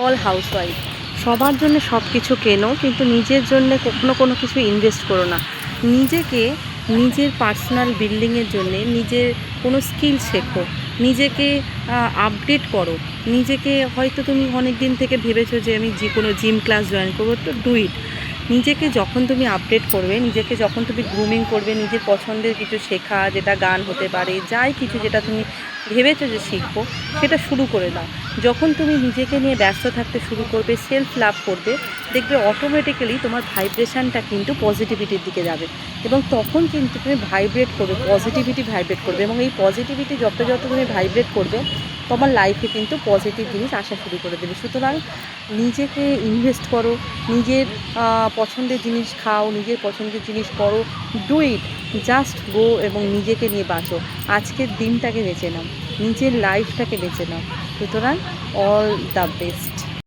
All housewife সবার জন্য সব কিছু কেনো, কিন্তু নিজের জন্য কখনো কোনো কিছু ইনভেস্ট করো না। নিজেকে নিজের পার্সোনাল বিল্ডিংয়ের জন্যে নিজের কোনো স্কিল শেখো, নিজেকে আপডেট করো। নিজেকে হয়তো তুমি অনেক দিন থেকে ভেবেছো যে আমি কোনো জিম ক্লাস জয়েন করবো, তো ডু ইট। নিজেকে যখন তুমি আপডেট করবে, নিজেকে যখন তুমি গ্রুমিং করবে, নিজের পছন্দের কিছু শেখা, যেটা গান হতে পারে, যাই কিছু যেটা তুমি ভেবেছো যে শিখবো, সেটা শুরু করে দাও। যখন তুমি নিজেকে নিয়ে ব্যস্ত থাকতে শুরু করবে, সেলফ লাভ করবে, দেখবে অটোমেটিক্যালি তোমার ভাইব্রেশানটা কিন্তু পজিটিভিটির দিকে যাবে, এবং তখন কিন্তু তুমি ভাইব্রেট করবে, পজিটিভিটি ভাইব্রেট করবে, এবং এই পজিটিভিটি যত যত তুমি ভাইব্রেট করবে, তোমার লাইফে কিন্তু পজিটিভ জিনিস আসা শুরু করে দেবে। সুতরাং নিজেকে ইনভেস্ট করো, নিজের পছন্দের জিনিস খাও, নিজের পছন্দের জিনিস করো, ডু ইট। জাস্ট গো এবং নিজেকে নিয়ে বাঁচো। আজকের দিনটাকে বেছে নাও, নিজের লাইফটাকে বেছে নাও। সুতরাং অল দ্য বেস্ট।